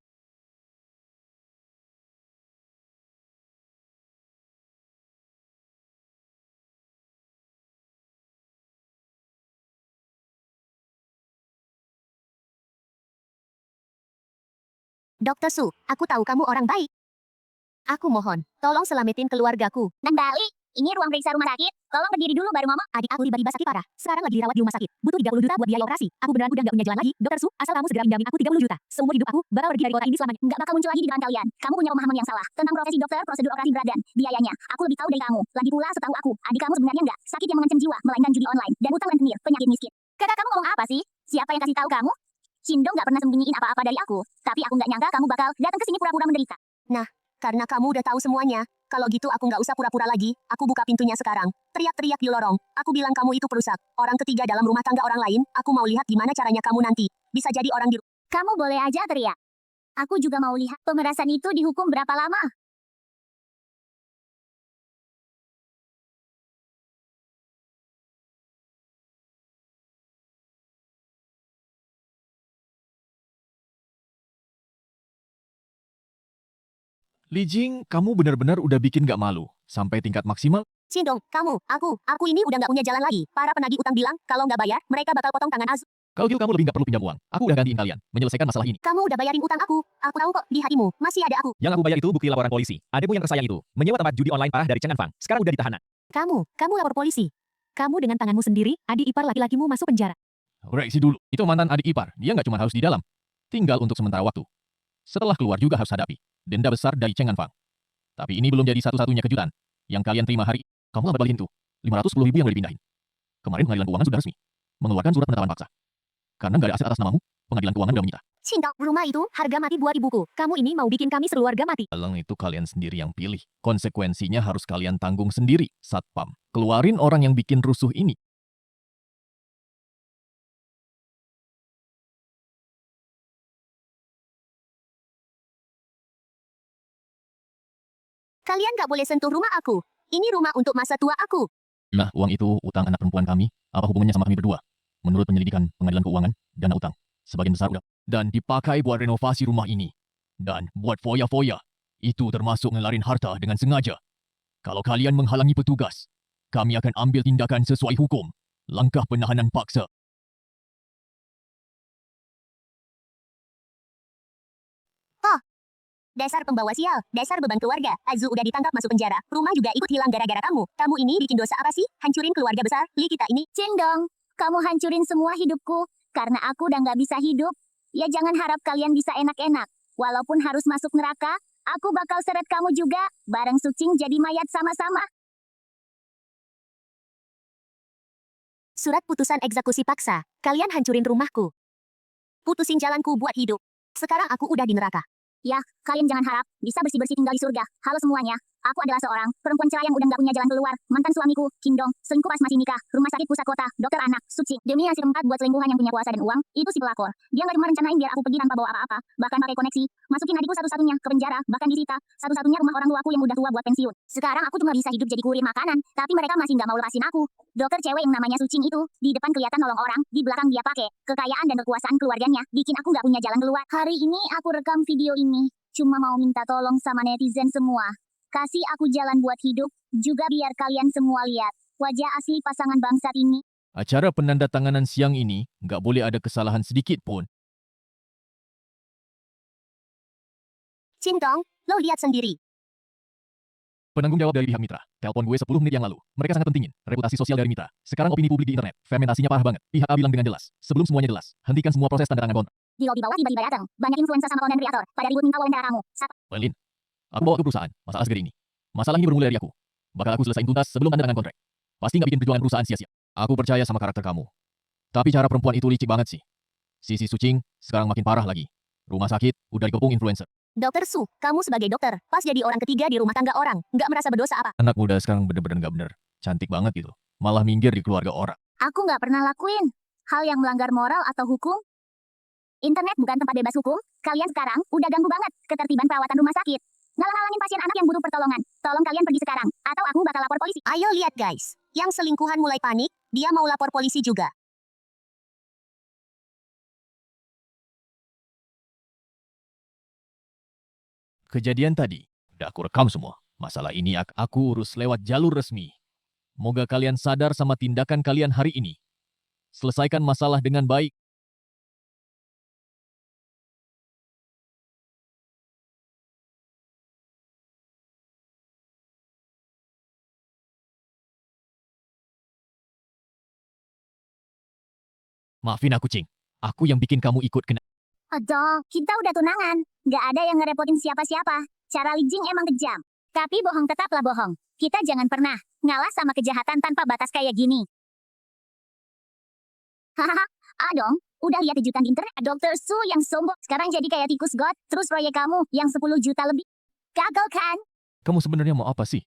Dokter Su, aku tahu kamu orang baik. Aku mohon, tolong selamatin keluargaku. Nandali, ini ruang periksa rumah sakit. Tolong berdiri dulu baru ngomong. Adik aku tiba-tiba sakit parah. Sekarang lagi dirawat di rumah sakit. Butuh 30 juta buat biaya operasi. Aku beneran udah nggak punya jalan lagi. Dokter Su, asal kamu segera pinjamin aku 30 juta. Seumur hidup aku bakal pergi dari kota ini selamanya. Nggak bakal muncul lagi di depan kalian. Kamu punya pemahaman yang salah tentang profesi dokter, prosedur operasi berat dan biayanya. Aku lebih tahu dari kamu. Lagi pula setahu aku, adik kamu sebenarnya nggak sakit yang mengancam jiwa, melainkan judi online dan utang rentenir, penyakit miskin. Kakak kamu ngomong apa sih? Siapa yang kasih tahu kamu? Cindong nggak pernah sembunyiin apa-apa dari aku. Tapi aku nggak nyangka kamu bakal datang ke sini pura-pura menderita. Nah, karena kamu udah tahu semuanya, kalau gitu aku nggak usah pura-pura lagi, aku buka pintunya sekarang. Teriak-teriak di lorong, aku bilang kamu itu perusak. Orang ketiga dalam rumah tangga orang lain, aku mau lihat gimana caranya kamu nanti. Bisa jadi orang di... Kamu boleh aja teriak. Aku juga mau lihat pemerasan itu dihukum berapa lama. Li Jing, kamu benar-benar udah bikin gak malu. Sampai tingkat maksimal. Cindong, kamu, aku ini udah nggak punya jalan lagi. Para penagih utang bilang, kalau nggak bayar, mereka bakal potong tangan Azu. Kalau gitu kamu lebih gak perlu pinjam uang. Aku udah gantiin kalian. Menyelesaikan masalah ini. Kamu udah bayarin utang aku. Aku tahu kok, di hatimu, masih ada aku. Yang aku bayar itu bukti laporan polisi. Ademu yang tersayang itu menyewa tempat judi online parah dari Cheng Anfang. Sekarang udah ditahanan. Kamu lapor polisi. Kamu dengan tanganmu sendiri, adik ipar laki-lakimu masuk penjara. Koreksi dulu. Itu mantan adik ipar. Dia nggak cuma harus di dalam. Tinggal untuk sementara waktu. Setelah keluar juga harus hadapi denda besar dari Cheng Anfang. Tapi ini belum jadi satu-satunya kejutan. Yang kalian terima hari, kamu lambat balikin tuh. 510 ribu yang udah dipindahin. Kemarin pengadilan keuangan sudah resmi mengeluarkan surat penetapan paksa. Karena nggak ada aset atas namamu, pengadilan keuangan udah menyita. Cindong, rumah itu harga mati buat ibuku. Kamu ini mau bikin kami sekeluarga mati. Dalang itu kalian sendiri yang pilih. Konsekuensinya harus kalian tanggung sendiri, Satpam. Keluarin orang yang bikin rusuh ini. Kalian nggak boleh sentuh rumah aku. Ini rumah untuk masa tua aku. Nah, uang itu utang anak perempuan kami. Apa hubungannya sama kami berdua? Menurut penyelidikan pengadilan keuangan, dana utang sebagian besar udah dan dipakai buat renovasi rumah ini. Dan buat foya-foya. Itu termasuk ngelarin harta dengan sengaja. Kalau kalian menghalangi petugas, kami akan ambil tindakan sesuai hukum. Langkah penahanan paksa. Dasar pembawa sial, dasar beban keluarga. Azu udah ditangkap masuk penjara. Rumah juga ikut hilang gara-gara kamu. Kamu ini bikin dosa apa sih? Hancurin keluarga besar, Li kita ini. Cindong, kamu hancurin semua hidupku. Karena aku udah nggak bisa hidup. Ya jangan harap kalian bisa enak-enak. Walaupun harus masuk neraka, aku bakal seret kamu juga. Bareng Sucing jadi mayat sama-sama. Surat putusan eksekusi paksa. Kalian hancurin rumahku. Putusin jalanku buat hidup. Sekarang aku udah di neraka. Ya, kalian jangan harap bisa bersih-bersih tinggal di surga. Halo semuanya, aku adalah seorang perempuan cerai yang udah nggak punya jalan keluar. Mantan suamiku, Kim Dong, selingkuh pas masih nikah, rumah sakit pusat kota, dokter anak, Suci. Demi ngasih tempat buat selingkuhan yang punya kuasa dan uang, itu si pelakor. Dia nggak cuma rencanain biar aku pergi tanpa bawa apa-apa, bahkan pakai koneksi. Masukin adikku satu-satunya ke penjara, bahkan disita. Satu-satunya rumah orang tuaku yang udah tua buat pensiun. Sekarang aku cuma bisa hidup jadi kurir makanan, tapi mereka masih nggak mau lepasin aku. Dokter cewek yang namanya Sucing itu, di depan kelihatan nolong orang, di belakang dia pakai kekayaan dan kekuasaan keluarganya, bikin aku nggak punya jalan keluar. Hari ini aku rekam video ini, cuma mau minta tolong sama netizen semua. Kasih aku jalan buat hidup, juga biar kalian semua lihat wajah asli pasangan bangsat ini. Acara penandatanganan siang ini nggak boleh ada kesalahan sedikit pun. Cintong, lo lihat sendiri. Penanggung jawab dari pihak Mitra. Telepon gue 10 menit yang lalu. Mereka sangat pentingin reputasi sosial dari Mitra. Sekarang opini publik di internet. Fermentasinya parah banget. Pihak A bilang dengan jelas. Sebelum semuanya jelas, hentikan semua proses tanda tangan kontrak. Di lobby bawah tiba-tiba datang. Banyak influencer sama konten kreator. Pada ribut minta wawancara kamu. Pelin, aku bawa ke perusahaan. Masalah segede ini. Masalah ini bermula dari aku. Bakal aku selesain tuntas sebelum tanda tangan kontrak. Pasti nggak bikin perjuangan perusahaan sia-sia. Aku percaya sama karakter kamu. Tapi cara perempuan itu licik banget sih. Sisi Sucing sekarang makin parah lagi. Rumah sakit udah dikepung influencer. Dokter Su, kamu sebagai dokter, pas jadi orang ketiga di rumah tangga orang, nggak merasa berdosa apa? Anak muda sekarang bener-bener nggak bener. Cantik banget gitu. Malah minggir di keluarga orang. Aku nggak pernah lakuin hal yang melanggar moral atau hukum. Internet bukan tempat bebas hukum. Kalian sekarang udah ganggu banget ketertiban perawatan rumah sakit. Ngalang-ngalangin pasien anak yang butuh pertolongan. Tolong kalian pergi sekarang, atau aku bakal lapor polisi. Ayo lihat guys, yang selingkuhan mulai panik, dia mau lapor polisi juga. Kejadian tadi, udah aku rekam semua. Masalah ini aku urus lewat jalur resmi. Moga kalian sadar sama tindakan kalian hari ini. Selesaikan masalah dengan baik. Maafin aku, Cing. Aku yang bikin kamu ikut kena. Aduh, kita udah tunangan. Nggak ada yang ngerepotin siapa-siapa. Cara Li Jing emang kejam. Tapi bohong tetaplah bohong. Kita jangan pernah ngalah sama kejahatan tanpa batas kayak gini. Hahaha, dong. Udah lihat kejutan di internet. Dokter Su yang sombong. Sekarang jadi kayak tikus god. Terus proyek kamu yang 10 juta lebih. Gagal kan? Kamu sebenarnya mau apa sih?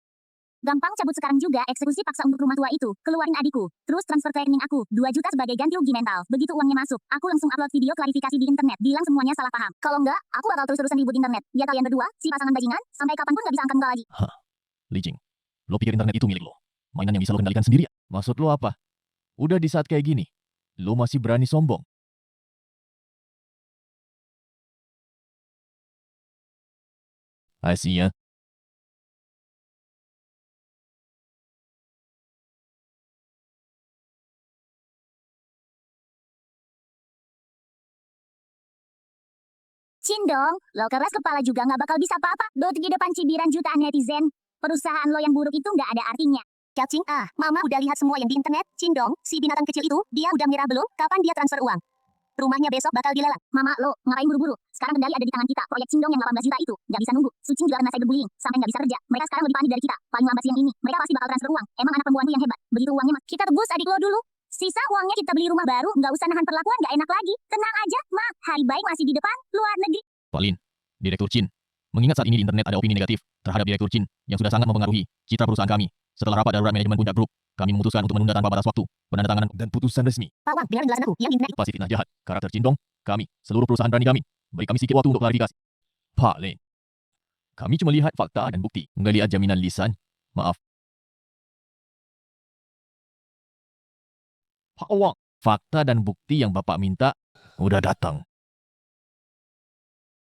Gampang cabut sekarang juga eksekusi paksa untuk rumah tua itu. Keluarin adikku. Terus transfer ke rekening aku. 2 juta sebagai ganti rugi mental. Begitu uangnya masuk, aku langsung upload video klarifikasi di internet. Bilang semuanya salah paham. Kalau enggak, aku bakal terus-terusan ribut internet. Ya kalian berdua, si pasangan bajingan, sampai kapanpun nggak bisa angkat muka lagi. Li Jing, lo pikir internet itu milik lo? Mainan yang bisa lo kendalikan sendiri? Maksud lo apa? Udah di saat kayak gini, lo masih berani sombong? Asia. Cindong, lo keras kepala juga nggak bakal bisa apa-apa. Di depan cibiran jutaan netizen. Perusahaan lo yang buruk itu nggak ada artinya. Cacing, mama udah lihat semua yang di internet. Cindong, si binatang kecil itu, dia udah menyerah belum? Kapan dia transfer uang? Rumahnya besok bakal dilelang. Mama, lo, ngapain buru-buru? Sekarang kendali ada di tangan kita. Proyek Cindong yang 18 juta itu. Nggak bisa nunggu. Sucing juga kena cyberbullying. Sampai nggak bisa kerja. Mereka sekarang lebih panik dari kita. Paling lambat siang ini, mereka pasti bakal transfer uang. Emang anak perempuanku yang hebat. Begitu uangnya kita tebus adik lo dulu. Sisa uangnya kita beli rumah baru. Nggak usah nahan perlakuan nggak enak lagi. Tenang aja, Ma. Hari baik masih di depan. Luar negeri. Pauline, Direktur Chin. Mengingat saat ini di internet ada opini negatif terhadap Direktur Chin yang sudah sangat mempengaruhi citra perusahaan kami. Setelah rapat darurat manajemen Puncak Group, kami memutuskan untuk menunda tanpa batas waktu penandatanganan dan putusan resmi. Pak Wang, dengar penjelasan aku. Yang di internet Pasti fitnah jahat. Karakter Chin Dong, kami, seluruh perusahaan berani kami. Beri kami sedikit waktu untuk klarifikasi. Pak Lin, kami cuma lihat fakta dan bukti. Nggak lihat jaminan lisan. Maaf. Pak Wang, fakta dan bukti yang Bapak minta udah datang.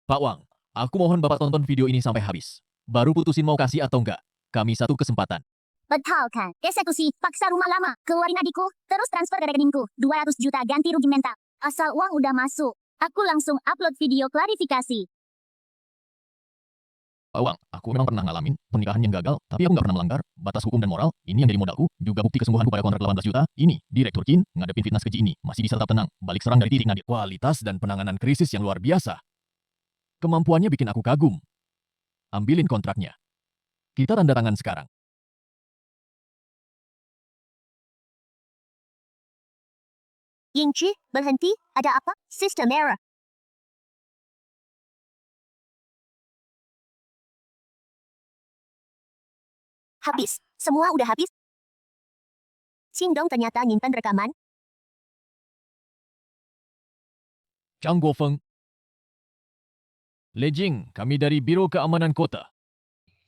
Pak Wang, aku mohon Bapak tonton video ini sampai habis. Baru putusin mau kasih atau enggak. Kami satu kesempatan. Betul kan? Eksekusi, paksa rumah lama, keluarin adikku, terus transfer ke rekeningku, 200 juta ganti rugi mental. Asal uang udah masuk, aku langsung upload video klarifikasi. Awang, aku memang pernah ngalamin pernikahan yang gagal, tapi aku nggak pernah melanggar batas hukum dan moral. Ini yang jadi modalku, juga bukti kesungguhanku pada kontrak 18 juta. Ini, Direktur Kin, ngadepin fitnah keji ini, masih bisa tetap tenang, balik serang dari titik nadir. Kualitas dan penanganan krisis yang luar biasa. Kemampuannya bikin aku kagum. Ambilin kontraknya. Kita tanda tangan sekarang. Yingchi, berhenti, ada apa? System error. Habis, semua udah habis. Qingdong ternyata nyimpan rekaman. Chang Guofeng. Le Jing, kami dari Biro Keamanan Kota.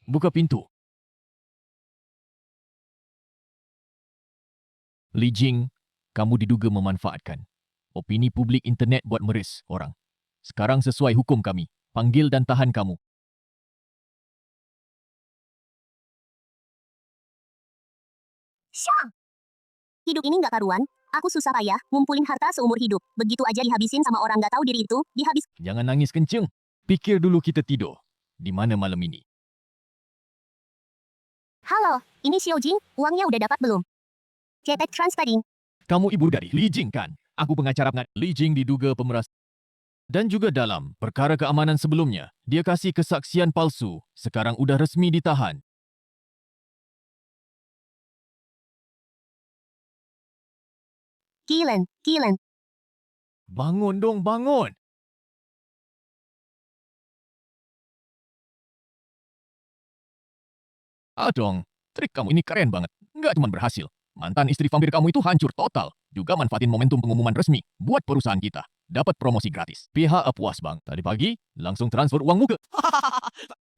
Buka pintu. Li Jing, kamu diduga memanfaatkan opini publik internet buat meres orang. Sekarang sesuai hukum kami, panggil dan tahan kamu. Syang! Hidup ini nggak karuan. Aku susah payah, ngumpulin harta seumur hidup. Begitu aja dihabisin sama orang nggak tahu diri itu, Jangan nangis kenceng. Pikir dulu kita tidur. Di mana malam ini? Halo, ini Xiao Jing, uangnya udah dapat belum? Cepet transferin. Kamu ibu dari Li Jing kan? Aku pengacara Li Jing diduga pemeras. Dan juga dalam perkara keamanan sebelumnya, dia kasih kesaksian palsu. Sekarang udah resmi ditahan. Gilen. Bangun dong, bangun! Dong, trik kamu ini keren banget. Nggak cuma berhasil. Mantan istri vampir kamu itu hancur total. Juga manfaatin momentum pengumuman resmi buat perusahaan kita. Dapat promosi gratis. Pihak puas bang. Tadi pagi, langsung transfer uangmu ke...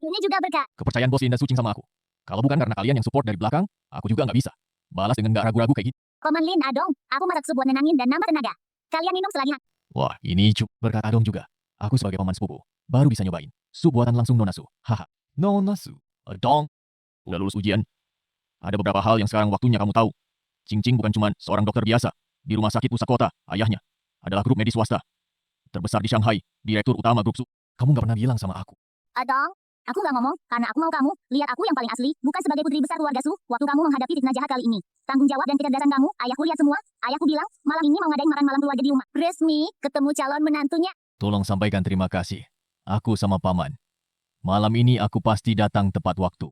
Ini juga berkah. Kepercayaan bos Linda Sucing sama aku. Kalau bukan karena kalian yang support dari belakang, aku juga nggak bisa. Balas dengan nggak ragu-ragu kayak gitu. Koman Lin Adong, aku masak sup buat nenangin dan nambah tenaga. Kalian minum selagi. Wah, ini berkat Adong juga. Aku sebagai paman sepupu, baru bisa nyobain. Sup buatan langsung Nonasu. Haha. Nonasu. Adong. Udah lulus ujian. Ada beberapa hal yang sekarang waktunya kamu tahu. Cing bukan cuma seorang dokter biasa. Di rumah sakit pusat kota, ayahnya adalah grup medis swasta terbesar di Shanghai, direktur utama grup Su. Kamu nggak pernah bilang sama aku. Adong, aku nggak ngomong karena aku mau kamu lihat aku yang paling asli, bukan sebagai putri besar keluarga Su. Waktu kamu menghadapi fitnah jahat kali ini, tanggung jawab dan kecerdasan kamu, ayahku lihat semua. Ayahku bilang, malam ini mau ngadain makan malam keluarga di rumah. Resmi, ketemu calon menantunya. Tolong sampaikan terima kasih. Aku sama paman. Malam ini aku pasti datang tepat waktu.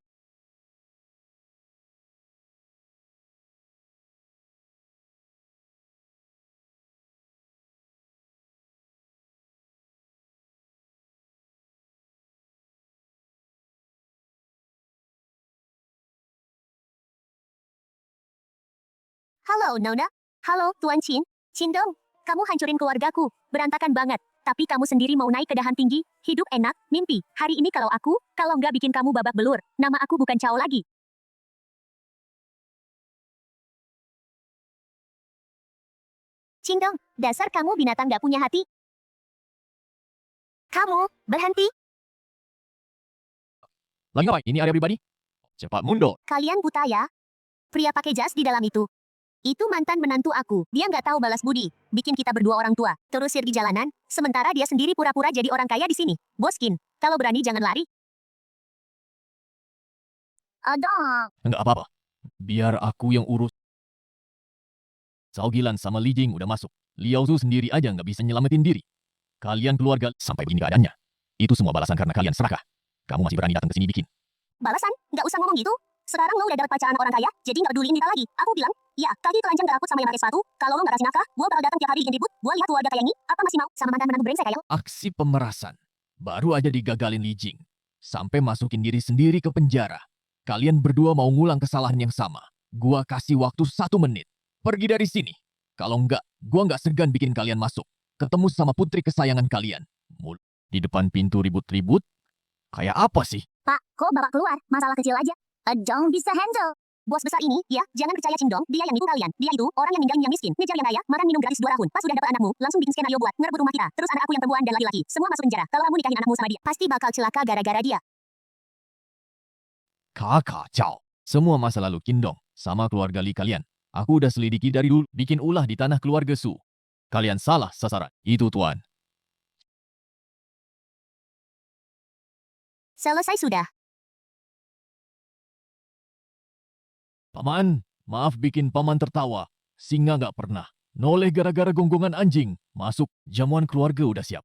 Halo, Nona. Halo, Tuan Chin. Cindong, kamu hancurin keluargaku. Berantakan banget. Tapi kamu sendiri mau naik ke dahan tinggi. Hidup enak, mimpi. Hari ini kalau nggak bikin kamu babak belur. Nama aku bukan Cao lagi. Cindong, dasar kamu binatang nggak punya hati. Kamu, berhenti. Lagi ngapain? Ini area pribadi? Cepat mundur. Kalian buta ya? Pria pakai jas di dalam itu. Itu mantan menantu aku. Dia nggak tahu balas budi. Bikin kita berdua orang tua. Terusir di jalanan. Sementara dia sendiri pura-pura jadi orang kaya di sini. Boskin, kalau berani jangan lari. Adong. Enggak apa-apa. Biar aku yang urus. Cao Gilan sama Li Jing udah masuk. Liao Zu sendiri aja nggak bisa nyelamatin diri. Kalian keluarga sampai begini keadaannya. Itu semua balasan karena kalian serakah. Kamu masih berani datang ke sini bikin. Balasan? Nggak usah ngomong gitu. Sekarang lo udah dapat pacaran orang kaya, jadi nggak peduliin kita lagi. Aku bilang, ya, kaki telanjang gak takut sama yang pakai sepatu. Kalau lo nggak kasih nafkah, gue bakal datang tiap hari bikin ribut. Gue lihat keluarga kayak ini, apa masih mau sama mantan menantu brengsek kayak lo? Aksi pemerasan. Baru aja digagalin Li Jing. Sampai masukin diri sendiri ke penjara. Kalian berdua mau ngulang kesalahan yang sama. Gua kasih waktu 1 menit. Pergi dari sini. Kalau enggak, gua nggak segan bikin kalian masuk. Ketemu sama putri kesayangan kalian. Di depan pintu ribut-ribut. Kayak apa sih? Pak, kok bapak keluar? Masalah kecil aja. Adong bisa handle. Bos besar ini, ya, jangan percaya Cindong, dia yang nipu kalian. Dia itu, orang yang ninggalin yang miskin, ngejar yang kaya, makan minum gratis 2 tahun. Pas sudah dapat anakmu, langsung bikin skenario buat ngerebut rumah kita. Terus anak aku yang perempuan dan laki-laki, semua masuk penjara. Kalau kamu nikahin anakmu sama dia, pasti bakal celaka gara-gara dia. Kakak Cao. Semua masa lalu Kindong sama keluarga Li kalian. Aku udah selidiki dari dulu, bikin ulah di tanah keluarga Su. Kalian salah sasaran. Itu tuan. Selesai sudah. Paman, maaf bikin paman tertawa. Singa nggak pernah. Noleh gara-gara gonggongan anjing. Masuk, jamuan keluarga udah siap.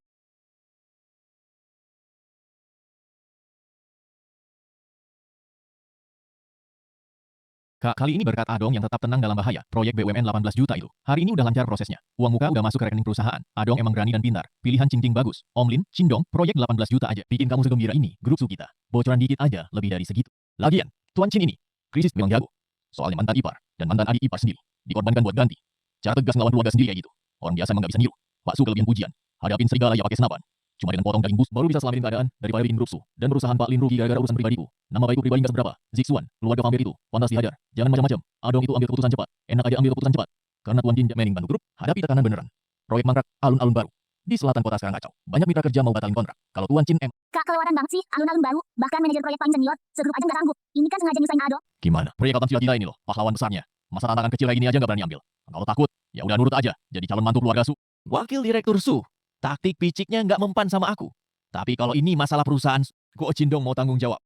Kak, kali ini berkat Adong yang tetap tenang dalam bahaya. Proyek BUMN 18 juta itu. Hari ini udah lancar prosesnya. Uang muka udah masuk ke rekening perusahaan. Adong emang berani dan pintar. Pilihan Cing bagus. Om Lin, Cindong, proyek 18 juta aja. Bikin kamu segembira ini, grup Su kita. Bocoran dikit aja, lebih dari segitu. Lagian, Tuan Chin ini, krisis memang jago. Soalnya mantan ipar, dan mantan adik ipar sendiri. Dikorbankan buat ganti. Cara tegas ngelawan keluarga sendiri kayak gitu. Orang biasa emang gak bisa niru. Pak Su kelebihan pujian. Hadapin serigala ya pakai senapan. Cuma dengan potong daging bus baru bisa selamatin keadaan daripada bikin grup Su. Dan perusahaan Pak Lin rugi gara-gara urusan pribadiku. Nama baikku pribadi gak seberapa. Zixuan, keluarga vampir itu, pantas dihajar. Jangan macam-macam. Adong itu ambil keputusan cepat. Enak aja ambil keputusan cepat. Karena Tuan Jin Mening bantu grup, hadapi tekanan beneran. Proyek mangkrak, alun-alun baru. Di selatan kota sekarang kacau. Banyak mitra kerja mau batalin kontrak. Kalau Tuan Chin Kak, keluaran banget sih, alun-alun baru. Bahkan manajer proyek paling senior, segrup aja nggak sanggup. Ini kan sengaja nyusahin Ado. gimana? Proyek Altan gila ini loh, pahlawan besarnya. Masa tantangan kecil kayak gini aja nggak berani ambil. Kalau takut, ya udah nurut aja. Jadi calon mantu keluarga Su. Wakil Direktur Su. Taktik piciknya nggak mempan sama aku. Tapi kalau ini masalah perusahaan, kok Cindong mau tanggung jawab?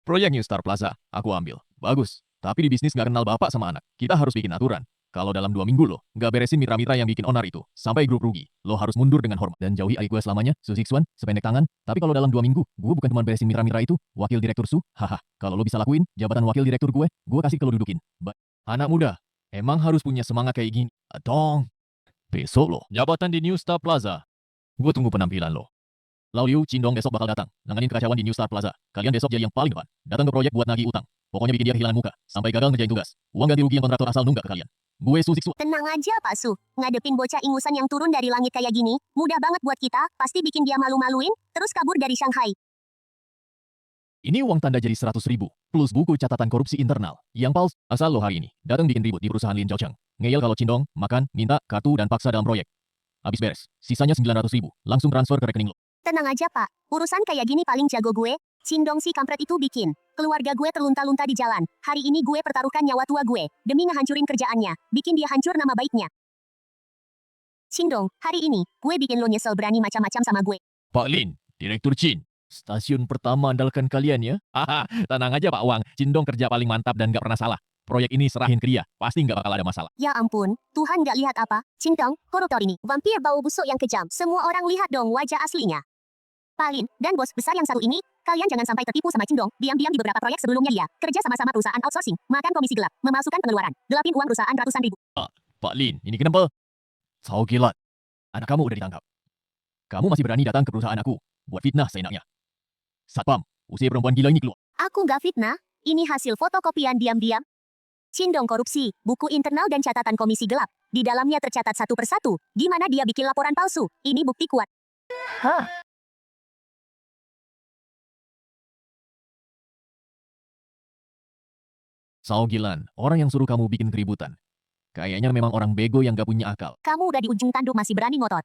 Proyek New Star Plaza, aku ambil. Bagus. Tapi di bisnis nggak kenal bapak sama anak. Kita harus bikin aturan. Kalau dalam 2 minggu loh, nggak beresin mitra-mitra yang bikin onar itu, sampai grup rugi, lo harus mundur dengan hormat dan jauhi adik gue selamanya, Su Zixuan, sependek tangan. Tapi kalau dalam 2 minggu, gue bukan cuma beresin mitra-mitra itu, wakil direktur Su, haha. Kalau lo bisa lakuin, jabatan wakil direktur gue kasih ke lo dudukin. Anak muda, emang harus punya semangat kayak gini. Dong. Besok lo, jabatan di New Star Plaza. Gue tunggu penampilan lo. Lau Liu, Cindong besok bakal datang, nanganin kekacauan di New Star Plaza. Kalian besok jadi yang paling depan. Datang ke proyek buat nagih utang. Pokoknya bikin dia kehilangan muka, sampai gagal ngerjain tugas. Uang ganti rugi yang kontraktor asal nunggak ke kalian. Gue Su Zixuan. Tenang aja Pak Su, ngadepin bocah ingusan yang turun dari langit kayak gini, mudah banget buat kita, pasti bikin dia malu-maluin, terus kabur dari Shanghai. Ini uang tanda jadi 100.000, plus buku catatan korupsi internal. Yang palsu, asal lo hari ini, datang bikin ribut di perusahaan Lin Zhaocheng. Ngeyel kalau Cindong, makan, minta, kartu dan paksa dalam proyek. Habis beres, sisanya 900.000, langsung transfer ke rekening lo. Tenang aja Pak, urusan kayak gini paling jago gue, Cindong si kampret itu bikin. Keluarga gue terlunta-lunta di jalan. Hari ini gue pertaruhkan nyawa tua gue, demi ngehancurin kerjaannya, bikin dia hancur nama baiknya. Cindong, hari ini, gue bikin lo nyesel berani macam-macam sama gue. Pak Lin, Direktur Chin. Stasiun pertama andalkan kalian ya. Haha, tenang aja Pak Wang. Cindong kerja paling mantap dan gak pernah salah. Proyek ini serahin ke dia, pasti nggak bakal ada masalah. Ya ampun, Tuhan nggak lihat apa? Cindong, koruptor ini, vampir bau busuk yang kejam. Semua orang lihat dong wajah aslinya. Palin, dan bos besar yang satu ini, kalian jangan sampai tertipu sama Cindong. Diam-diam di beberapa proyek sebelumnya dia kerja sama-sama perusahaan outsourcing, makan komisi gelap, memalsukan pengeluaran, gelapin uang perusahaan ratusan ribu. Pak Lin, ini kenapa? Sao kilat. Anak kamu udah ditangkap. Kamu masih berani datang ke perusahaan aku, buat fitnah seenaknya. Satpam, usir perempuan gila ini keluar. Aku nggak fitnah, ini hasil fotokopian diam-diam. Cindong korupsi, buku internal dan catatan komisi gelap. Di dalamnya tercatat satu persatu, gimana dia bikin laporan palsu. Ini bukti kuat. Sao Gilan, orang yang suruh kamu bikin keributan. Kayaknya memang orang bego yang gak punya akal. Kamu udah di ujung tanduk masih berani ngotot.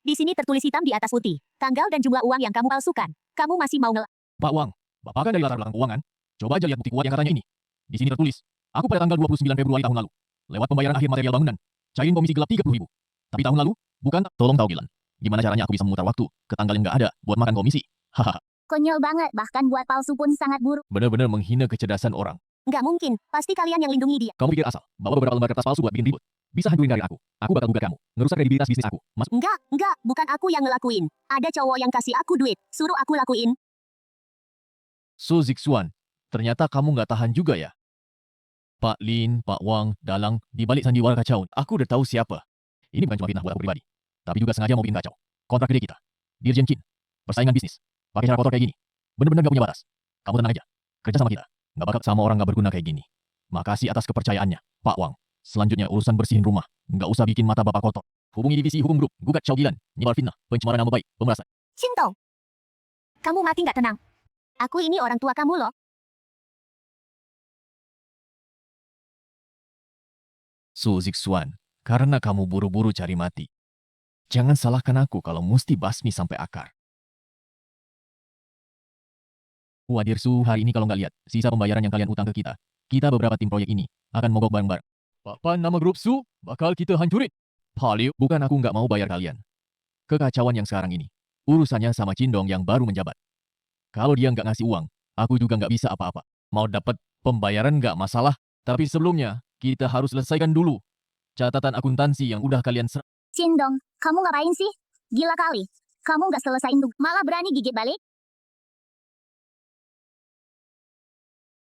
Di sini tertulis hitam di atas putih, tanggal dan jumlah uang yang kamu palsukan. Kamu masih mau Pak Wang, Bapak kan dari latar belakang keuangan. Coba aja lihat bukti kuat yang katanya ini. Di sini tertulis, aku pada tanggal 29 Februari tahun lalu, lewat pembayaran akhir material bangunan, cairin komisi gelap 30.000. Tapi tahun lalu, bukan, tolong tahu Gilan. Gimana caranya aku bisa memutar waktu ke tanggal yang gak ada buat makan komisi? Hahaha. Konyol banget, bahkan buat palsu pun sangat buruk. Bener-bener menghina kecerdasan orang. Nggak mungkin, pasti kalian yang lindungi dia. Kamu pikir asal, bawa beberapa lembar kertas palsu buat bikin ribut. Bisa hancurin karir aku. Aku bakal gugat kamu. Ngerusak kredibilitas bisnis aku. Enggak, bukan aku yang ngelakuin. Ada cowok yang kasih aku duit, suruh aku lakuin. Su Zixuan, ternyata kamu nggak tahan juga ya? Pak Lin, Pak Wang, Dalang, di balik sandiwara kacau, aku udah tahu siapa. Ini bukan cuma fitnah buat aku pribadi, tapi juga sengaja mau bikin kacau. Kontrak gede kita. Dirjen Chin. Persaingan bisnis. Pakai cara kotor kayak gini. Bener-bener gak punya batas. Kamu tenang aja. Kerja sama kita. Nggak bakal sama orang nggak berguna kayak gini. Makasih atas kepercayaannya, Pak Wang. Selanjutnya urusan bersihin rumah. Nggak usah bikin mata bapak kotor. Hubungi divisi hukum grup, gugat Chow Gilan, nyebar fitnah, pencemaran nama baik, pemerasan. Cintong, kamu mati nggak tenang. Aku ini orang tua kamu loh. Su Zixuan, karena kamu buru-buru cari mati. Jangan salahkan aku kalau mesti basmi sampai akar. Wadir Su, hari ini kalau nggak lihat, sisa pembayaran yang kalian utang ke kita, kita beberapa tim proyek ini akan mogok bareng-bareng. Papan nama grup Su bakal kita hancurin. Paliu, bukan aku nggak mau bayar kalian. Kekacauan yang sekarang ini, urusannya sama Cindong yang baru menjabat. Kalau dia nggak ngasih uang, aku juga nggak bisa apa-apa. Mau dapat pembayaran nggak masalah, tapi sebelumnya kita harus selesaikan dulu catatan akuntansi yang udah kalian serap. Cindong, kamu ngapain sih? Gila kali. Kamu nggak selesain tuh, malah berani gigit balik?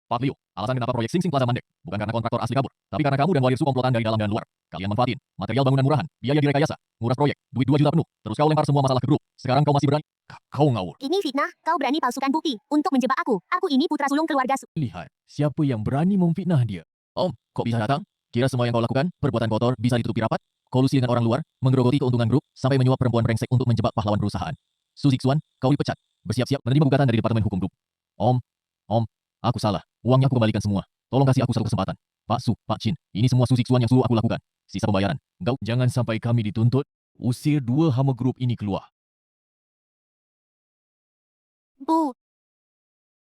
Pak Liu, alasan kenapa proyek Sing Sing Plaza mandek, bukan karena kontraktor asli kabur, tapi karena kamu dan Warrior Su komplotan dari dalam dan luar. Kalian manfaatin material bangunan murahan, biaya direkayasa, nguras proyek, duit 2 juta penuh, terus kau lempar semua masalah ke grup. Sekarang kau masih berani? Kau ngawur. Ini fitnah, kau berani palsukan bukti untuk menjebak aku. Aku ini putra sulung keluarga Su. Lihat, siapa yang berani memfitnah dia? Om, kok bisa datang? Kira semua yang kau lakukan, perbuatan kotor bisa ditutupi rapat? Kolusi dengan orang luar, menggerogoti keuntungan grup, sampai menyuap perempuan brengsek untuk menjebak pahlawan perusahaan. Su Zixuan, kau dipecat. Bersiap-siap menerima gugatan dari Departemen Hukum Grup. Om, aku salah. Uangnya aku kembalikan semua. Tolong kasih aku satu kesempatan. Pak Su, Pak Chin, ini semua Su Zixuan yang suruh aku lakukan. Sisa pembayaran. Engkau jangan sampai kami dituntut. Usir 2 hama grup ini keluar. Bu,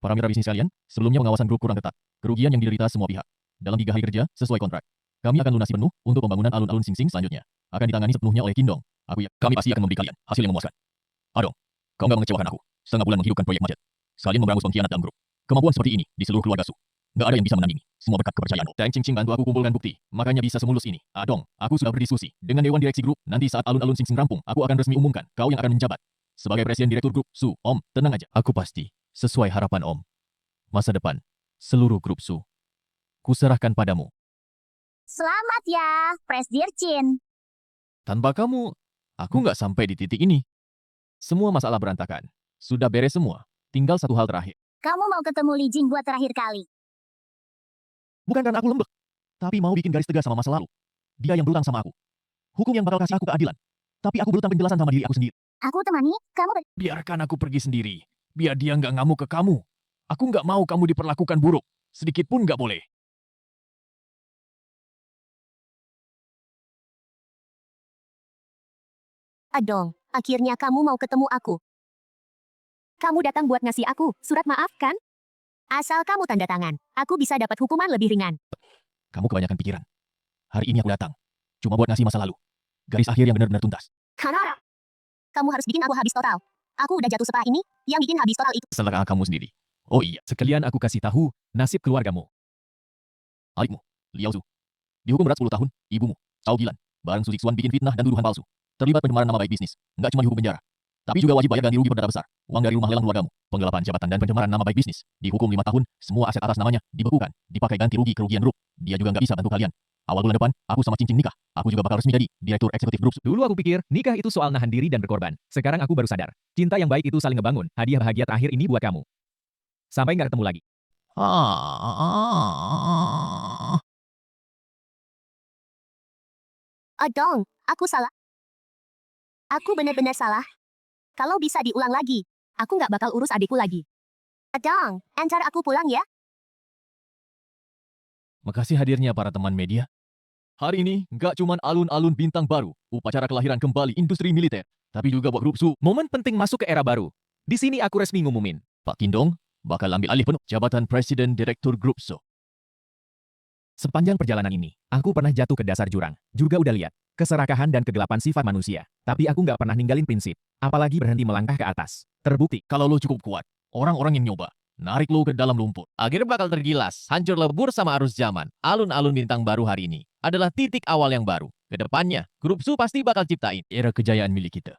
Para mitra bisnis kalian, sebelumnya pengawasan grup kurang ketat. Kerugian yang diderita semua pihak. Dalam 3 hari kerja, sesuai kontrak. Kami akan lunasi penuh untuk pembangunan alun-alun Sing Sing selanjutnya. Akan ditangani sepenuhnya oleh Kindong. Kami pasti akan memberi kalian hasil yang memuaskan. Adong, kau nggak mengecewakan aku. Setengah bulan menghidupkan proyek macet. Sekalian memberangus pengkhianat dalam grup. Kemampuan seperti ini di seluruh keluarga Su. Nggak ada yang bisa menandingi. Semua berkat kepercayaan. Tang Ching Ching bantu aku kumpulkan bukti. Makanya bisa semulus ini. Adong, aku sudah berdiskusi dengan Dewan Direksi Grup. Nanti saat alun-alun Sing Sing rampung, aku akan resmi umumkan kau yang akan menjabat sebagai Presiden Direktur Grup Su. Om, tenang aja. Aku pasti sesuai harapan Om. Masa depan seluruh grup Su kuserahkan padamu. selamat ya, Presdir Chin. Tanpa kamu, aku nggak sampai di titik ini. Semua masalah berantakan. Sudah beres semua. Tinggal satu hal terakhir. Kamu mau ketemu Li Jing buat terakhir kali. Bukan karena aku lembek, tapi mau bikin garis tegas sama masa lalu. Dia yang berutang sama aku. Hukum yang bakal kasih aku keadilan. Tapi aku berutang penjelasan sama diri aku sendiri. Aku temani, kamu Biarkan aku pergi sendiri. Biar dia nggak ngamuk ke kamu. Aku nggak mau kamu diperlakukan buruk. Sedikit pun nggak boleh. Adong, akhirnya kamu mau ketemu aku. Kamu datang buat ngasih aku surat maaf kan? Asal kamu tanda tangan, aku bisa dapat hukuman lebih ringan. Kamu kebanyakan pikiran. Hari ini aku datang. Cuma buat ngasih masa lalu. Garis akhir yang benar-benar tuntas. Kanara. Kamu harus bikin aku habis total. Aku udah jatuh setelah ini, yang bikin habis total itu. Setelah kamu sendiri. Oh iya, Sekalian aku kasih tahu nasib keluargamu. adikmu, Liao Zu. Dihukum berat 10 tahun, ibumu, Cao Gilan, bareng Su Zixuan bikin fitnah dan tuduhan palsu. Terlibat pencemaran nama baik bisnis. Nggak cuma dihukum penjara, tapi juga wajib bayar ganti rugi perdata besar. Uang dari rumah lelang keluargamu, penggelapan jabatan dan pencemaran nama baik bisnis. Dihukum 5 tahun, semua aset atas namanya dibekukan, dipakai ganti rugi kerugian grup. Dia juga nggak bisa bantu kalian. Awal bulan depan, aku sama Cincin nikah. Aku juga bakal resmi jadi Direktur Eksekutif Grup. Dulu aku pikir nikah itu soal nahan diri dan berkorban. Sekarang aku baru sadar. Cinta yang baik itu saling ngebangun. Hadiah bahagia terakhir ini buat kamu. Sampai nggak ketemu lagi. Adong, aku salah. Aku benar-benar salah. Kalau bisa diulang lagi. Aku nggak bakal urus adikku lagi. Adong, antar aku pulang ya. Makasih hadirnya para teman media. Hari ini, nggak cuma alun-alun bintang baru, upacara kelahiran kembali industri militer, tapi juga buat grup Su. Momen penting masuk ke era baru. Di sini aku resmi ngumumin. Pak Kindong bakal ambil alih penuh jabatan Presiden Direktur Grup Su. Sepanjang perjalanan ini, aku pernah jatuh ke dasar jurang. Juga udah lihat keserakahan dan kegelapan sifat manusia. Tapi aku nggak pernah ninggalin prinsip. Apalagi berhenti melangkah ke atas. Terbukti. Kalau lo cukup kuat, orang-orang yang nyoba, narik lo ke dalam lumpur. Akhirnya bakal tergilas, hancur lebur sama arus zaman. Alun-alun bintang baru hari ini adalah titik awal yang baru. Kedepannya, Grup Su pasti bakal ciptain Era kejayaan milik kita.